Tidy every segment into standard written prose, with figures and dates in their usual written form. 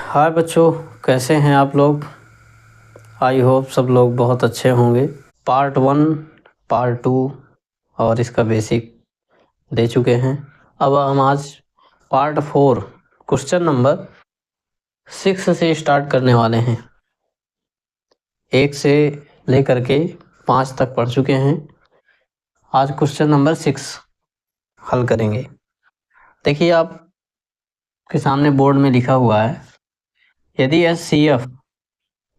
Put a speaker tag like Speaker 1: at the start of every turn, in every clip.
Speaker 1: हाय बच्चों, कैसे हैं आप लोग। आई होप सब लोग बहुत अच्छे होंगे। पार्ट 1, पार्ट 2 और इसका बेसिक दे चुके हैं। अब हम आज पार्ट 4 क्वेश्चन नंबर 6 से स्टार्ट करने वाले हैं। 1 से लेकर के 5 तक पढ़ चुके हैं। आज क्वेश्चन नंबर 6 हल करेंगे। देखिए, आपके सामने बोर्ड में लिखा हुआ है, यदि HCF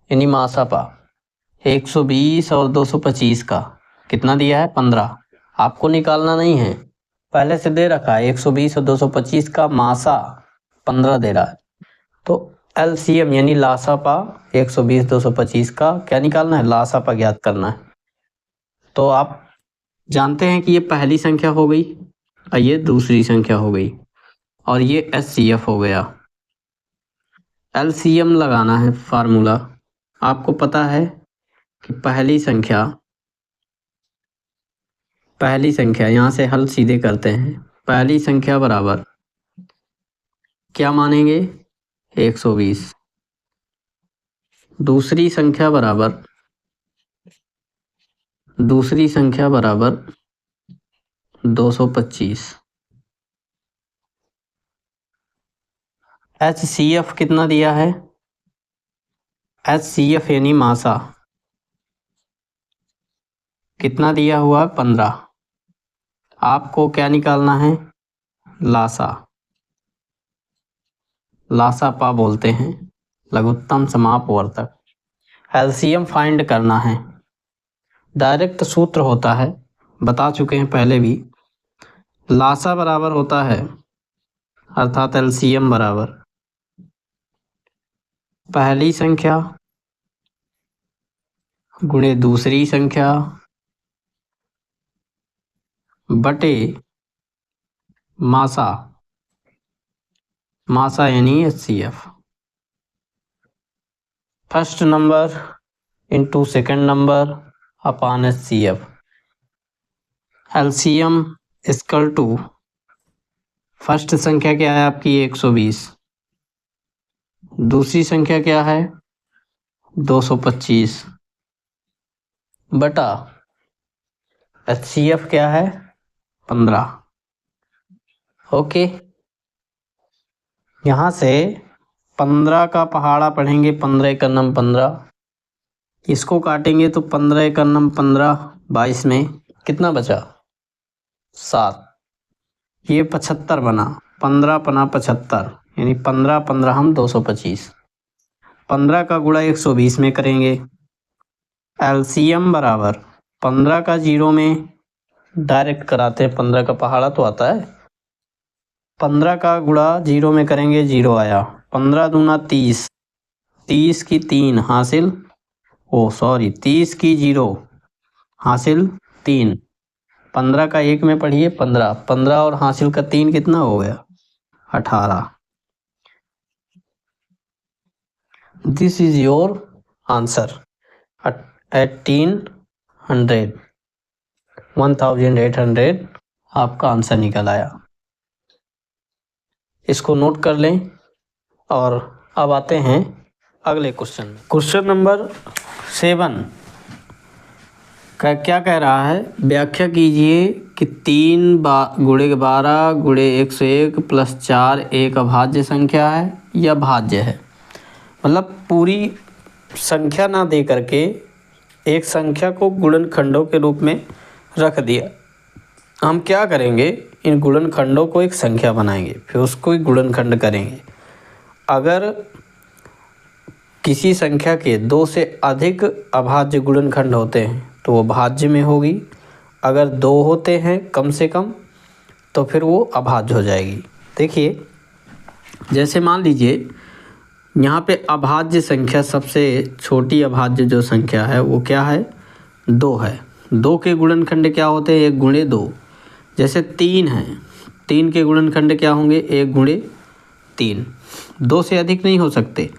Speaker 1: यानी मासापा 120 और 225 का कितना दिया है 15। आपको निकालना नहीं है, पहले से दे रखा है 120 और 225 का मासा 15 दे रहा है। तो LCM यानी लासापा 120 225 का क्या निकालना है, लासापा ज्ञात करना है। तो आप जानते हैं कि ये पहली संख्या हो गई और ये दूसरी संख्या हो गई और ये HCF हो गया। LCM लगाना है फार्मूला। आपको पता है कि पहली संख्या यहाँ से हल सीधे करते हैं। पहली संख्या बराबर क्या मानेंगे 120, दूसरी संख्या बराबर 225। HCF कितना दिया है, HCF यानी मासा कितना दिया हुआ 15। आपको क्या निकालना है, लासापा बोलते हैं, लघुत्तम समापवर्तक। LCM फाइंड करना है। डायरेक्ट सूत्र होता है, बता चुके हैं पहले भी। लासा बराबर होता है अर्थात LCM बराबर पहली संख्या गुणे दूसरी संख्या बटे मासा यानी HCF। First number into second number upon HCF। LCM equal to first संख्या क्या है आपकी 120, दूसरी संख्या क्या है 225 बटा HCF क्या है 15। ओके, यहाँ से 15 का पहाड़ा पढ़ेंगे, 15 का नम 15, इसको काटेंगे तो 15 का नम 15, 22 में कितना बचा 7। ये 75 बना, 15 पना 75 यानी 15 15 हम 225। 15 का गुणा 120 में करेंगे। LCM बराबर 15 का 0 में डायरेक्ट कराते हैं, 15 का पहाड़ा तो आता है। 15 का गुणा 0 में करेंगे, 0 आया। 15 दूना 30, 30 की 3 हासिल 30 की 0 हासिल 3। 15 का 1 में पढ़िए 15, 15 और हासिल का 3 कितना हो गया 18। दिस इज योर आंसर 1800 आपका आंसर निकल आया। इसको नोट कर लें और अब आते हैं अगले क्वेश्चन में। क्वेश्चन नंबर 7 का क्या कह रहा है, व्याख्या कीजिए कि 3 गुणे 12 गुणे 101 प्लस 4 एक अभाज्य संख्या है या भाज्य है। मतलब पूरी संख्या ना दे करके एक संख्या को गुणनखंडों के रूप में रख दिया। हम क्या करेंगे, इन गुणनखंडों को एक संख्या बनाएंगे, फिर उसको एक गुणनखंड करेंगे। अगर किसी संख्या के 2 से अधिक अभाज्य गुणनखंड होते हैं तो वो भाज्य में होगी। अगर 2 होते हैं कम से कम तो फिर वो अभाज्य हो जाएगी। देखिए, जैसे मान लीजिए यहाँ पे अभाज्य संख्या, सबसे छोटी अभाज्य जो संख्या है वो क्या है 2 है। 2 के गुणनखंड क्या होते हैं 1 गुणे 2। जैसे 3 है, 3 के गुणनखंड क्या होंगे 1 गुणे 3। 2 से अधिक नहीं हो सकते,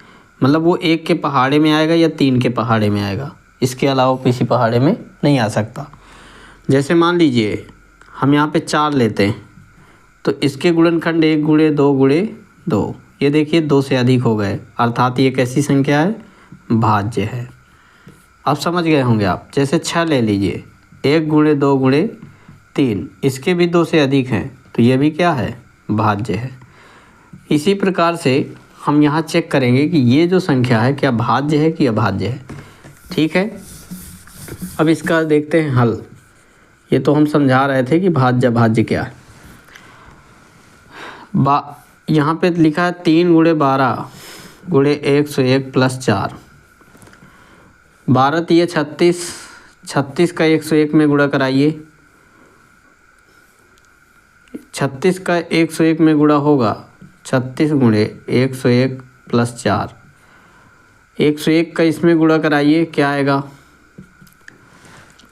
Speaker 1: मतलब वो 1 के पहाड़े में आएगा या 3 के पहाड़े में आएगा, इसके अलावा किसी पहाड़े में नहीं आ सकता। जैसे मान लीजिए हम यहाँ पे 4 लेते हैं तो इसके गुणनखंड 1 गुणे 2 गुणे 2, ये देखिए 2 से अधिक हो गए, अर्थात ये कैसी संख्या है, भाज्य है। अब समझ गए होंगे आप। जैसे 6 ले लीजिए, 1 गुणे 2 गुणे 3, इसके भी 2 से अधिक हैं, तो ये भी क्या है, भाज्य है। इसी प्रकार से हम यहाँ चेक करेंगे कि ये जो संख्या है क्या भाज्य है कि अभाज्य है। ठीक है, अब इसका देखते हैं हल। ये तो हम समझा रहे थे कि भाज्य अभाज्य क्या है। यहाँ पे लिखा है 3 गुणे 12 गुणे 101 प्लस 4, 12 तिये 36, 36 का 101 में गुणा कराइए। 36 का 101 में गुणा होगा 36 गुणे 101 प्लस 4, 101 का इसमें गुणा कराइए, क्या आएगा।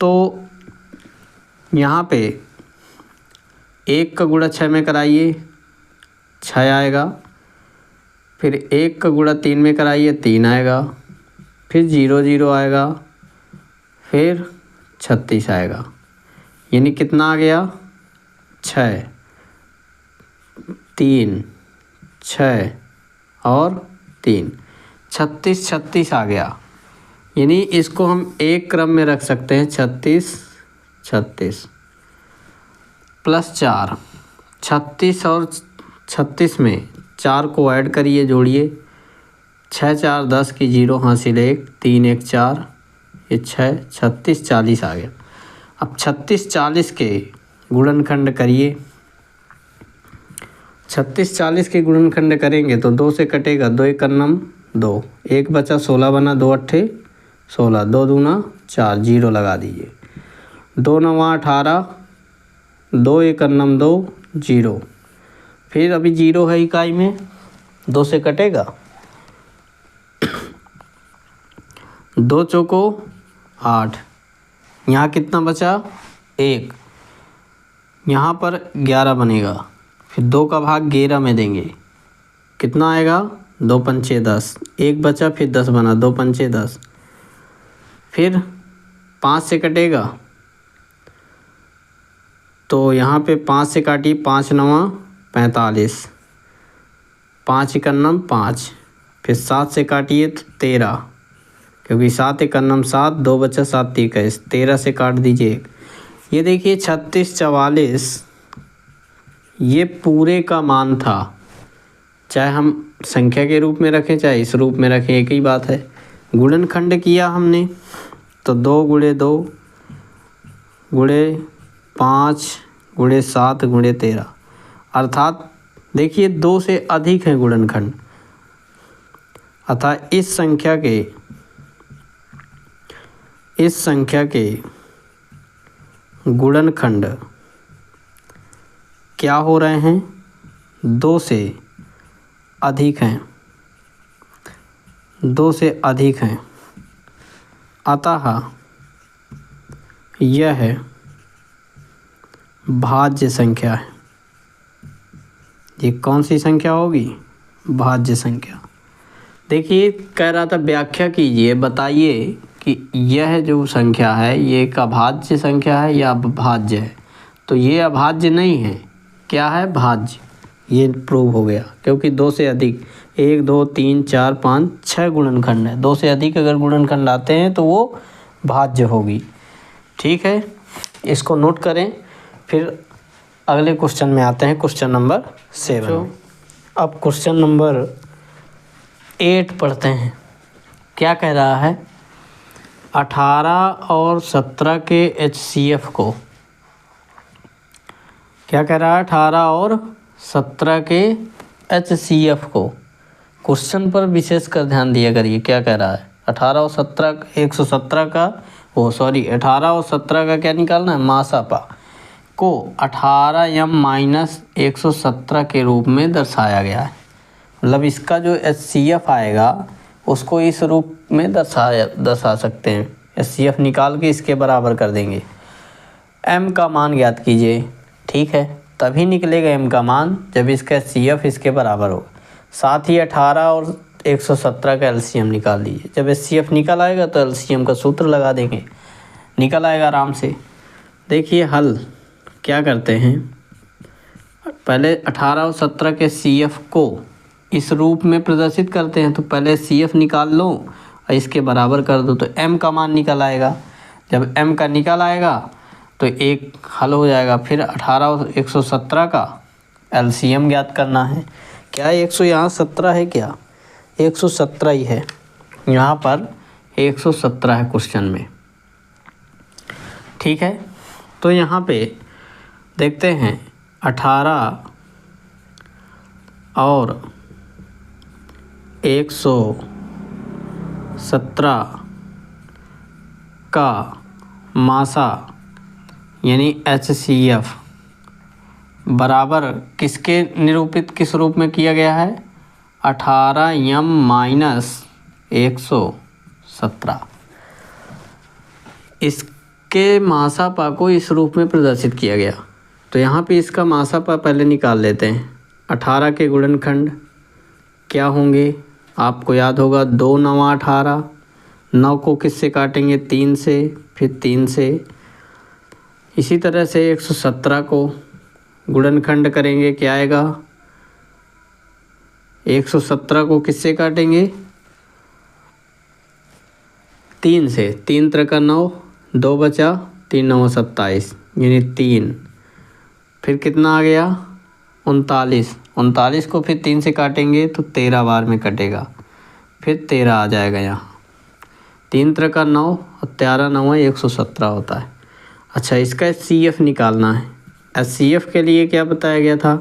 Speaker 1: तो यहाँ पे 1 का गुणा 6 में कराइए, 6 आएगा। फिर 1 का गुणा 3 में कराइए, 3 आएगा। फिर 0 0 आएगा, फिर 36 आएगा। यानी कितना आ गया, 6 3 6 और 3, 36 36 आ गया। यानी इसको हम एक क्रम में रख सकते हैं, 36 36 प्लस 4, 36 और 36 में 4 को ऐड करिए, जोड़िए, 6 4 10 की 0 हासिल 1, 3 1 4, ये 6 36 40 आ गया। अब 36 40 के गुणनखंड करिए। 36 40 के गुणनखंड करेंगे तो 2 से कटेगा, 2 1 नम 2, 1 बचा 16 बना, 2 अट्ठे 16, 2 दूना 4, 0 लगा दीजिए। 2 9 18, 2 1 नम 2, 0। फिर अभी 0 है इकाई में, 2 से कटेगा, 2 चौको 8, यहाँ कितना बचा, 1, यहाँ पर 11 बनेगा। फिर 2 का भाग 11 में देंगे, कितना आएगा, 2 पंचे 10, 1 बचा, फिर 10 बना, 2 पंचे 10। फिर 5 से कटेगा, तो यहाँ पे 5 से काटी, 5 9 45, 5 1 नम 5। फिर 7 से काटिए तो 13, क्योंकि 7 1 नम 7, 2 बचा 7 21, 13 से काट दीजिए। ये देखिए 36 44 ये पूरे का मान था, चाहे हम संख्या के रूप में रखें चाहे इस रूप में रखें, एक ही बात है। गुणनखंड किया हमने तो 2 गुणे 2 गुणे 5 गुणे 7 गुणे 13, अर्थात देखिए 2 से अधिक है गुणनखंड, अर्थात इस संख्या के गुणनखंड क्या हो रहे हैं, 2 से अधिक हैं, 2 से अधिक हैं। अतः यह भाज्य संख्या है। ये कौन सी संख्या होगी, भाज्य संख्या। देखिए कह रहा था व्याख्या कीजिए, बताइए कि यह जो संख्या है ये एक अभाज्य संख्या है या भाज्य है। तो ये अभाज्य नहीं है, क्या है, भाज्य। ये प्रूव हो गया, क्योंकि 2 से अधिक 1 2 3 4 5 6 गुणनखंड है, 2 से अधिक अगर गुणनखंड आते हैं तो वो भाज्य होगी। ठीक है, इसको नोट करें। फिर अगले क्वेश्चन में आते हैं, क्वेश्चन नंबर 7। अब क्वेश्चन नंबर 8 पढ़ते हैं। क्या कह रहा है, 18 और 17 के HCF को, क्या कह रहा है, 18 और 17 के HCF को। क्वेश्चन पर विशेष कर ध्यान दिया करिए, क्या कह रहा है, 18 और 17 117 का 18 और 17 का क्या निकालना है, मासापा को 18m-117 के रूप में दर्शाया गया है। मतलब इसका जो HCF आएगा उसको इस रूप में दर्शा सकते हैं। HCF निकाल के इसके बराबर कर देंगे। m का मान ज्ञात कीजिए, ठीक है, तभी निकलेगा m का मान जब इसका HCF इसके बराबर हो। साथ ही 18 और 117 का LCM निकाल लीजिए। जब HCF निकल आएगा तो LCM का सूत्र लगा देंगे, निकल आएगा आराम से। देखिए हल क्या करते हैं, पहले 18 और 17 के CF को इस रूप में प्रदर्शित करते हैं तो पहले CF निकाल लो और इसके बराबर कर दो तो M का मान निकल आएगा। जब M का निकल आएगा तो एक हल हो जाएगा। फिर 18 और 117 का LCM ज्ञात करना है। क्या 100 यहाँ 17 है, क्या 117 ही है, यहाँ पर 117 है क्वेश्चन में। ठीक है, तो यहाँ पे देखते हैं 18 और 117 का मासा यानी HCF बराबर किसके निरूपित किस रूप में किया गया है, 18m माइनस 117। इसके मासापा को इस रूप में प्रदर्शित किया गया। तो यहाँ पे इसका मासापा पहले निकाल लेते हैं। 18 के गुणनखंड क्या होंगे, आपको याद होगा 2 9 18। 9 को किससे काटेंगे, 3 से, फिर 3 से। इसी तरह से 117 को गुणनखंड करेंगे, क्या आएगा, 117 को किससे काटेंगे, 3 से। 3 3 का 9, 2 बचा, 3 9 27 यानी 3। फिर कितना आ गया, 39। 39 को फिर 3 से काटेंगे तो 13 बार में कटेगा, फिर 13 आ जाएगा यहाँ। 3 3 का 9 और 13 9 117 होता है। अच्छा, इसका HCF निकालना है। HCF के लिए क्या बताया गया था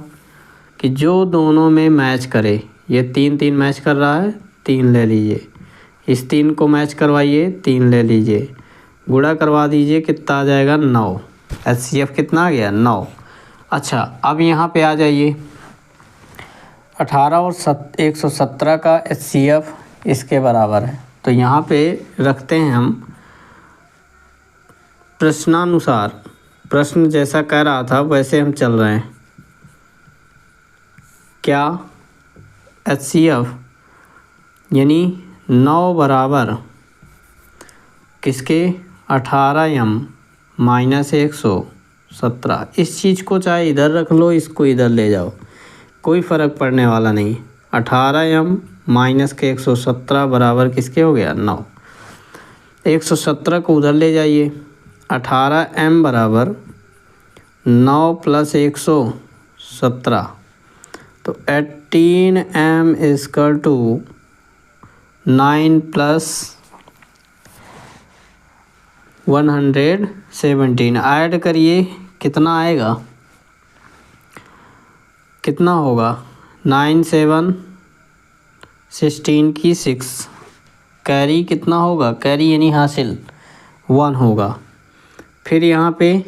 Speaker 1: कि जो दोनों में मैच करे, ये 3 3 मैच कर रहा है, 3 ले लीजिए। इस 3 को मैच करवाइए, 3 ले लीजिए, गुणा करवा दीजिए, कितना आ जाएगा, 9। HCF कितना आ गया, 9। अच्छा, अब यहाँ पे आ जाइए, 18 और 117 का HCF इसके बराबर है। तो यहाँ पे रखते हैं हम प्रश्नानुसार, प्रश्न जैसा कह रहा था वैसे हम चल रहे हैं। क्या HCF यानी 9 बराबर किसके, 18m माइनस 117। इस चीज़ को चाहे इधर रख लो, इसको इधर ले जाओ, कोई फ़र्क पड़ने वाला नहीं। 18m माइनस के 117 बराबर किसके हो गया, 9। 117 को उधर ले जाइए, 18m बराबर 9 प्लस 117 तो 18m equal to 9 plus 117। Add करिए, कितना आएगा, कितना होगा, 9 7 16 की 6। कैरी कितना होगा, कैरी यानी हासिल 1 होगा। फिर यहाँ पे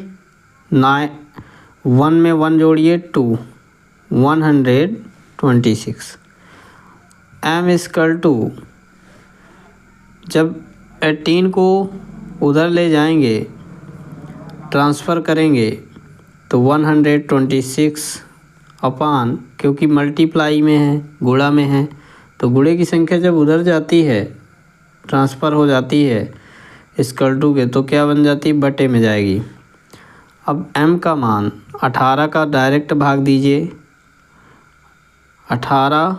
Speaker 1: 1 में 1 जोड़िए, 2 126। m इक्वल टू, जब 18 को उधर ले जाएंगे, ट्रांसफ़र करेंगे तो 126 अपान, क्योंकि मल्टीप्लाई में है, गुणा में है, तो गुणे की संख्या जब उधर जाती है, ट्रांसफ़र हो जाती है इक्वल टू के, तो क्या बन जाती है, बटे में जाएगी। अब m का मान 18 का डायरेक्ट भाग दीजिए, 18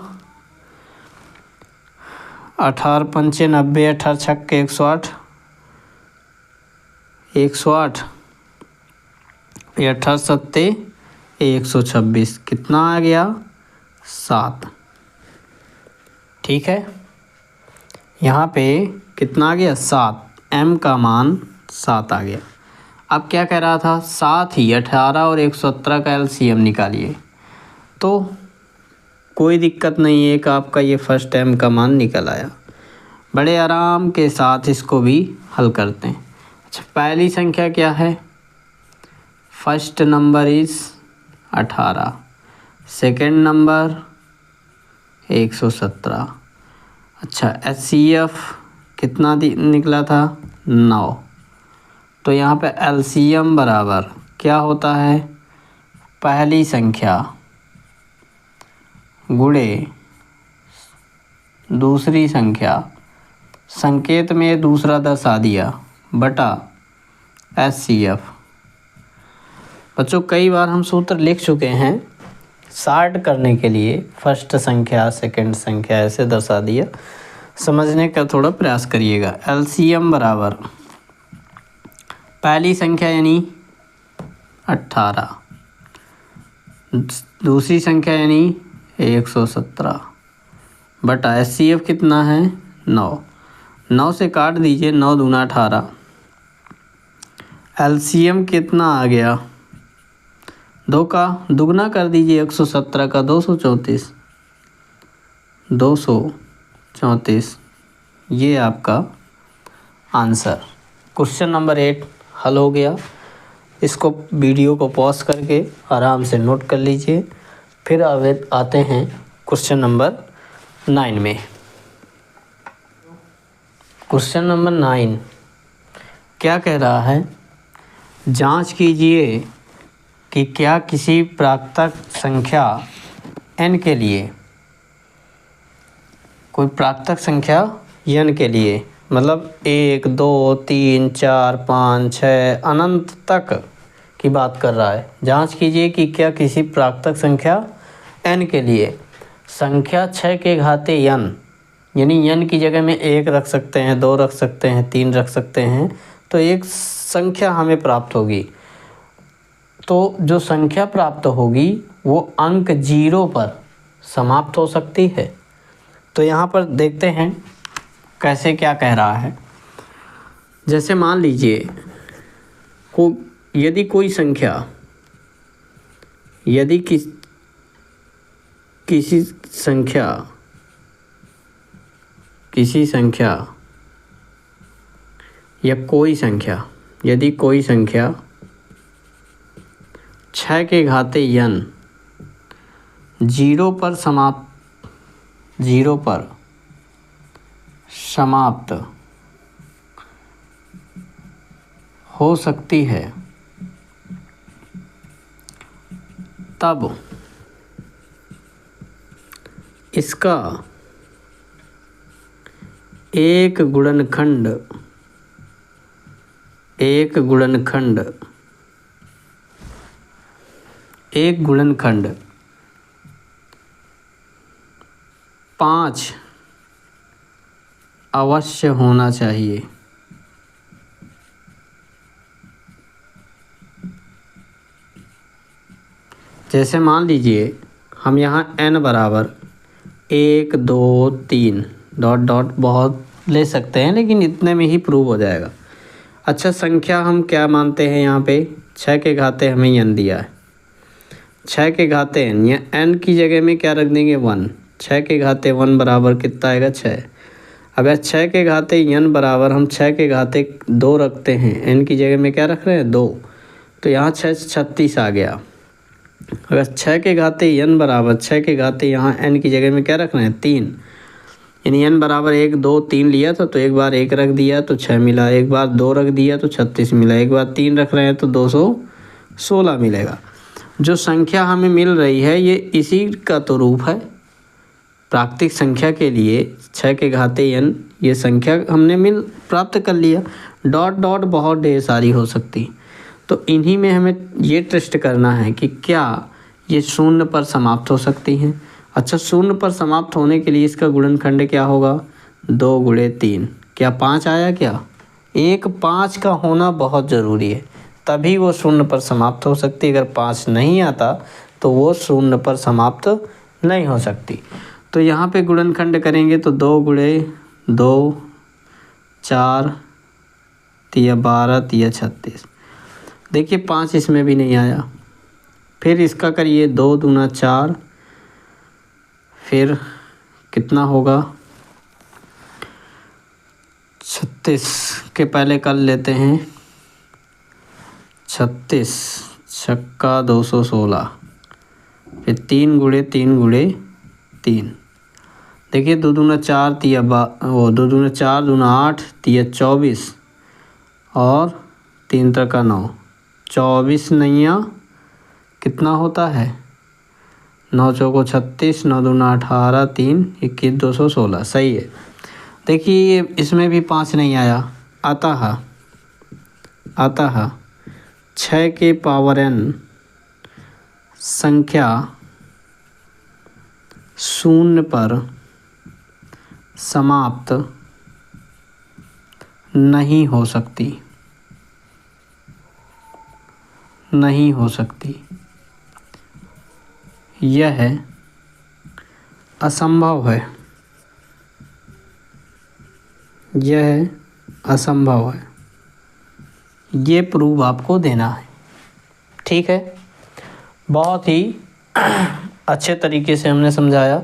Speaker 1: 18 पंचे 90, 18 छक्के 108, 108 18 सत्ते 126, कितना आ गया, 7। ठीक है, यहाँ पे कितना आ गया, 7। m का मान 7 आ गया। अब क्या कह रहा था, साथ ही 18 और 117 का LCM निकालिए। तो कोई दिक्कत नहीं है कि आपका ये फर्स्ट m का मान निकल आया। बड़े आराम के साथ इसको भी हल करते हैं। अच्छा, पहली संख्या क्या है, first number is 18, second number 117। अच्छा, HCF कितना निकला था, 9। तो यहाँ पे LCM बराबर क्या होता है, पहली संख्या गुणे दूसरी संख्या, संकेत में दूसरा दर्शा दिया, बटा HCF। बच्चों कई बार हम सूत्र लिख चुके हैं, शार्ट करने के लिए फर्स्ट संख्या सेकंड संख्या ऐसे दर्शा दिया, समझने का थोड़ा प्रयास करिएगा। एलसीएम बराबर पहली संख्या यानी 18, दूसरी संख्या यानी 117 बटा एचसीएफ कितना है 9, 9 से काट दीजिए, 9 दूना 18, एलसीएम कितना आ गया, 2 का दुगना कर दीजिए, 117 का 234, 234, ये आपका आंसर। क्वेश्चन नंबर 8 हल हो गया। इसको वीडियो को पॉज करके आराम से नोट कर लीजिए। फिर आते हैं क्वेश्चन नंबर 9 में। क्वेश्चन नंबर 9 क्या कह रहा है, जांच कीजिए कि क्या किसी प्राकृत संख्या n के लिए, कोई प्राकृत संख्या n के लिए मतलब 1 2 3 4 5 6 अनंत तक की बात कर रहा है। जांच कीजिए कि क्या किसी प्राकृत संख्या n के लिए संख्या 6 के घाते n, यानी n की जगह में 1 रख सकते हैं, 2 रख सकते हैं, 3 रख सकते हैं, तो एक संख्या हमें प्राप्त होगी। तो जो संख्या प्राप्त होगी वो अंक 0 पर समाप्त हो सकती है। तो यहाँ पर देखते हैं कैसे, क्या कह रहा है। जैसे मान लीजिए यदि कोई संख्या, यदि किसी संख्या या कोई संख्या, यदि कोई संख्या 6 के घाते n 0 पर समाप्त हो सकती है, तब इसका एक गुणनखंड 5 अवश्य होना चाहिए। जैसे मान लीजिए हम यहाँ n बराबर 1 2 3 डॉट डॉट बहुत ले सकते हैं, लेकिन इतने में ही प्रूव हो जाएगा। अच्छा, संख्या हम क्या मानते हैं, यहाँ पे 6 के घाते हमें n दिया है, 6 के घाते n, या n की जगह में क्या रख देंगे 1, 6 के घाते 1 बराबर कितना आएगा 6। अगर 6 के घाते n बराबर हम 6 के घाते 2 रखते हैं, n की जगह में क्या रख रहे हैं 2, तो यहाँ 6 36 आ गया। अगर 6 के घाते n बराबर 6 के घाते यहाँ n की जगह में क्या रख रहे हैं 3, यानी n बराबर 1 2 3 लिया था तो एक बार 1 रख दिया तो 6 मिला, एक बार 2 रख दिया तो 36 मिला, एक बार 3 रख रहे हैं तो 216 मिलेगा। जो संख्या हमें मिल रही है ये इसी का तो रूप है। प्राकृतिक संख्या के लिए 6 के घाते n ये संख्या हमने प्राप्त कर लिया। डॉट डॉट बहुत ढेर सारी हो सकती, तो इन्हीं में हमें ये टेस्ट करना है कि क्या ये शून्य पर समाप्त हो सकती हैं। अच्छा, शून्य पर समाप्त होने के लिए इसका गुणनखंड क्या होगा 2 गुणे 3, क्या 5 आया, क्या 5 का होना बहुत ज़रूरी है, तभी वो शून्य पर समाप्त हो सकती। अगर 5 नहीं आता तो वो शून्य पर समाप्त नहीं हो सकती। तो यहाँ पे गुणनखंड करेंगे तो 2 गुणे 2 4 तिया 12 तिया 36, देखिए 5 इसमें भी नहीं आया। फिर इसका करिए 2 दूना 4, फिर कितना होगा 36 के पहले कर लेते हैं 36 छक्का 216, फिर 3 गुणे 3 गुणे 3, देखिए 2 दूना 4 तिया 2 दूना 4 दूना 8 तिया 24 और 3 त्रिका 9, 24 नैया कितना होता है 9 चौको 36, 9 दूना 18, 3 21 216, सही है। देखिए इसमें भी 5 नहीं आया, अतः 6 के पावर n संख्या शून्य पर समाप्त नहीं हो सकती, नहीं हो सकती। यह असंभव है, यह असंभव है। ये प्रूफ आपको देना है। ठीक है, बहुत ही अच्छे तरीके से हमने समझाया।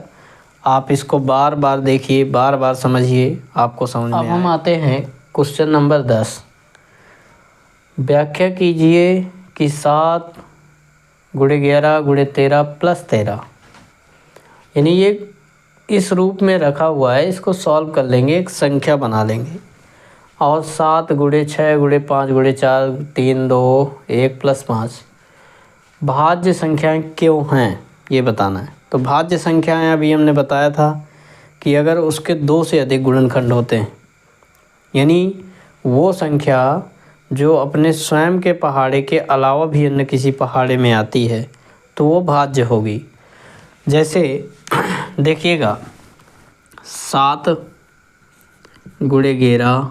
Speaker 1: आप इसको बार बार देखिए, बार बार समझिए, आपको समझ में आए। अब हम आते हैं क्वेश्चन नंबर 10। व्याख्या कीजिए कि 7 गुणे 11 गुणे 13 प्लस 13, यानी ये इस रूप में रखा हुआ है, इसको सॉल्व कर लेंगे, एक संख्या बना लेंगे। और 7 गुणे 6 गुणे 5 गुणे 4 3 2 1 प्लस 5 भाज्य संख्याएं क्यों हैं ये बताना है। तो भाज्य संख्याएं अभी हमने बताया था कि अगर उसके 2 से अधिक गुणनखंड होते हैं, यानी वो संख्या जो अपने स्वयं के पहाड़े के अलावा भी अन्य किसी पहाड़े में आती है तो वो भाज्य होगी। जैसे देखिएगा 7 गुणे 11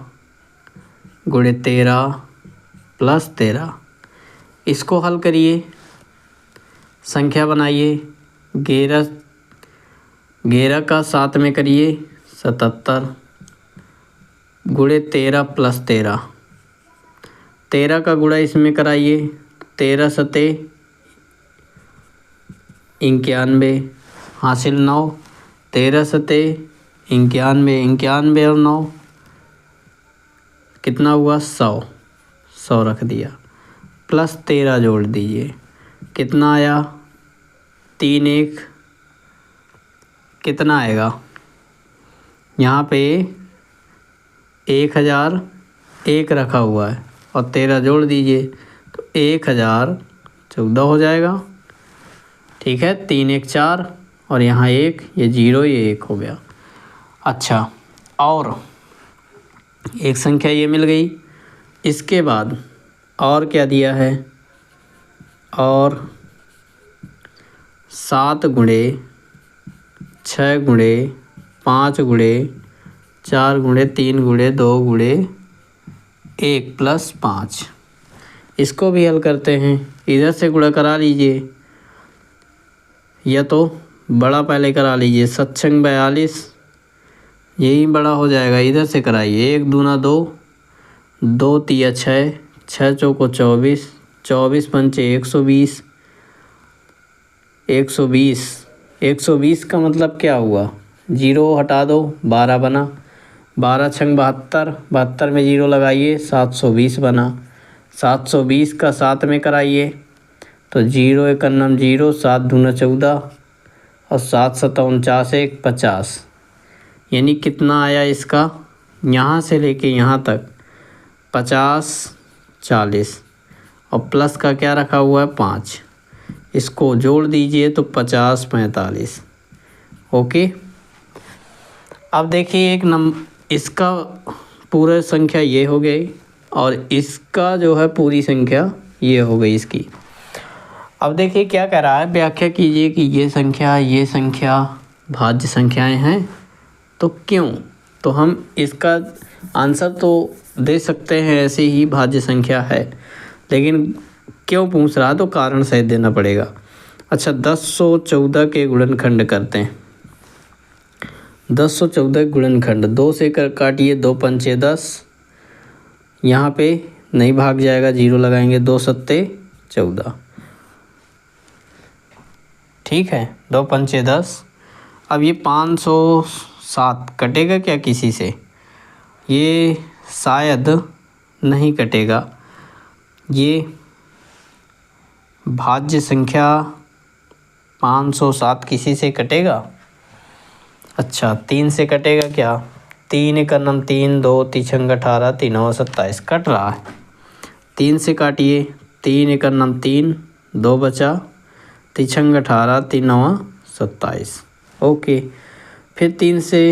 Speaker 1: गुणे 13 प्लस 13, इसको हल करिए, संख्या बनाइए। 11 का 7 में करिए 77 गुणे 13 प्लस 13, 13 का गुणा इसमें कराइए, 13 सते 91 हासिल 9, 13 सते 91, 91 और 9 कितना हुआ 100 रख दिया, प्लस 13 जोड़ दीजिए, कितना आया 3 1, कितना आएगा यहाँ पे 1001 रखा हुआ है और 13 जोड़ दीजिए तो 1014 हो जाएगा। ठीक है, 3 1 4 और यहाँ 1, ये 0 ये 1 हो गया। अच्छा, और एक संख्या ये मिल गई। इसके बाद और क्या दिया है, और 7 गुणे 6 गुणे 5 गुणे 4 गुणे 3 गुणे 2 गुणे 1 प्लस 5, इसको भी हल करते हैं। इधर से गुणा करा लीजिए, या तो बड़ा पहले करा लीजिए, 7 42, यही बड़ा हो जाएगा, इधर से कराइए। 1 दूना 2, 2 तिया 6, 6 चौको 24, 24 पंचे 120, 120 का मतलब क्या हुआ, 0 हटा दो 12 बना, 12 छंग 72, 72 में 0 लगाइए 720 बना, 720 का 7 में कराइए तो 0 1 0, 7 दूना 14 और 7 7 49 1 50, यानी कितना आया इसका, यहाँ से लेके यहाँ तक 50 40 और प्लस का क्या रखा हुआ है 5, इसको जोड़ दीजिए तो 50 45। ओके, अब देखिए एक इसका पूरा संख्या ये हो गई और इसका जो है पूरी संख्या ये हो गई इसकी। अब देखिए क्या कह रहा है, व्याख्या कीजिए कि ये संख्या भाज्य संख्याएं हैं तो क्यों। तो हम इसका आंसर तो दे सकते हैं ऐसे ही भाज्य संख्या है, लेकिन क्यों पूछ रहा तो कारण सहित देना पड़ेगा। अच्छा, 1014 के गुणनखंड करते हैं। 1014 गुणनखंड 2 से काटिए, 2 पंचे 10, यहाँ पे नहीं भाग जाएगा, 0 लगाएंगे, 2 सत्ते 14। ठीक है, 2 पंचे 10। अब ये 507 कटेगा क्या किसी से, ये शायद नहीं कटेगा। ये भाज्य संख्या 507 किसी से कटेगा। अच्छा, 3 से कटेगा क्या, 3 1 3, 2 3 18, 3 9 27 कट रहा है। 3 से काटिए, 3 1 3, 2 बचा, 3 18, 3 9 27। ओके, फिर 3 से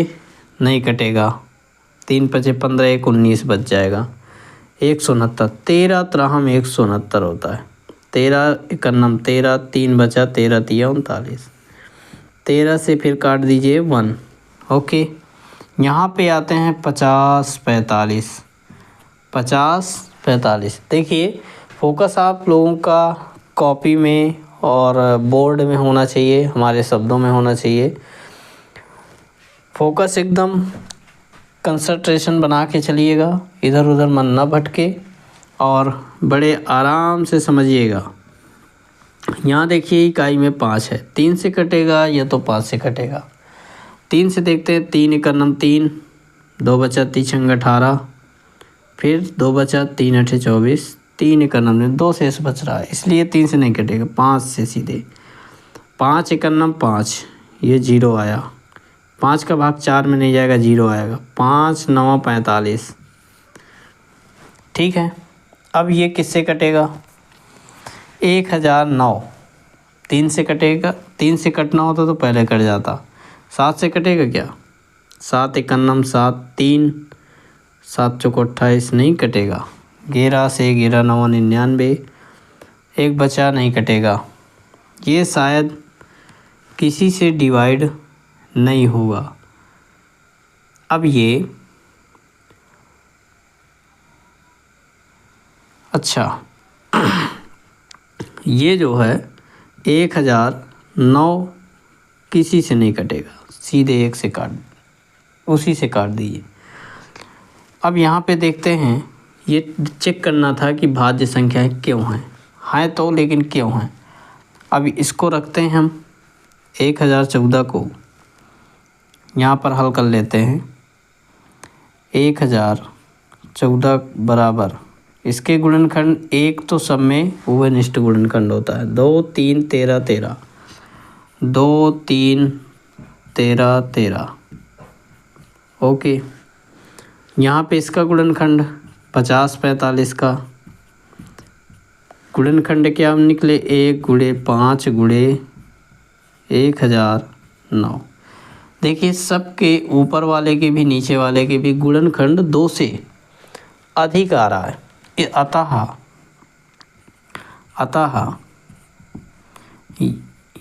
Speaker 1: नहीं कटेगा, 3 5 15, 1 19 बच जाएगा, 169, 13 त्रहम 169 होता है। 13 1 13, 3 बचा, 13 3 39। 13 से फिर काट दीजिए 1। ओके, यहाँ पे आते हैं 50 45, 50 45। देखिए फोकस आप लोगों का कॉपी में और बोर्ड में होना चाहिए, हमारे शब्दों में होना चाहिए। फोकस एकदम कंसंट्रेशन बना के चलिएगा, इधर उधर मन ना भटके और बड़े आराम से समझिएगा। यहाँ देखिए इकाई में 5 है, 3 से कटेगा या तो 5 से कटेगा। 3 से देखते हैं, 3 एकम 3, 2 बचा 3 छंग 18, फिर 2 बचा 3 अठे 24, 3 एकम 2 शेष बच रहा है, इसलिए 3 से नहीं कटेगा, 5 से सीधे। 5 एकम 5, ये 0 आया, 5 का भाग 4 में नहीं जाएगा, 0 आएगा। 5 9 45, ठीक है। अब ये किससे कटेगा? 1009, 3 से कटेगा, 3 से कटना होता तो पहले कट जाता। 7 से कटेगा क्या? 7 एकम 7, 3 7 चौको 28, नहीं कटेगा। 11 से 11 9 99, एक बचा, नहीं कटेगा। ये शायद किसी से डिवाइड नहीं होगा। अब ये अच्छा ये जो है 1009 किसी से नहीं कटेगा, सीधे 1 से काट, उसी से काट दीजिए। अब यहाँ पे देखते हैं, ये चेक करना था कि भाज्य संख्याएं क्यों हैं तो, लेकिन क्यों हैं। अब इसको रखते हैं हम 1014 को यहाँ पर हल कर लेते हैं। 1014 बराबर इसके गुणनखंड, एक तो सब में उभयनिष्ठ गुणनखंड होता है, 2 3 13 13, 2 3 13 13। ओके, यहाँ पे इसका गुणनखंड 50 45 का गुणनखंड क्या निकले, 1 गुणे 5 गुणे 1009। देखिए सबके ऊपर वाले के भी नीचे वाले के भी गुणनखंड 2 से अधिक आ रहा है। अतः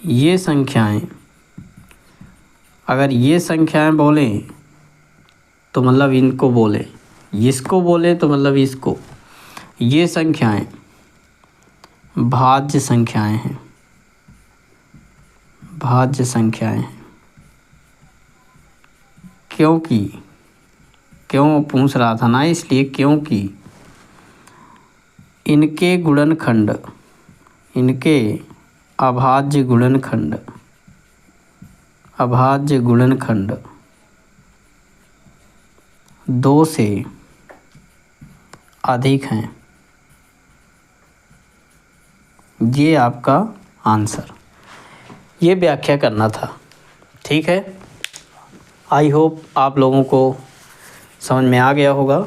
Speaker 1: ये संख्याएं, अगर ये संख्याएं बोलें तो मतलब इनको बोले, इसको बोले तो मतलब इसको, ये संख्याएं भाज्य संख्याएं हैं, भाज्य संख्याएं हैं। क्यों पूछ रहा था ना, इसलिए क्योंकि इनके गुणनखंड, इनके अभाज्य गुणनखंड 2 से अधिक हैं। ये आपका आंसर, ये व्याख्या करना था। ठीक है, आई होप आप लोगों को समझ में आ गया होगा।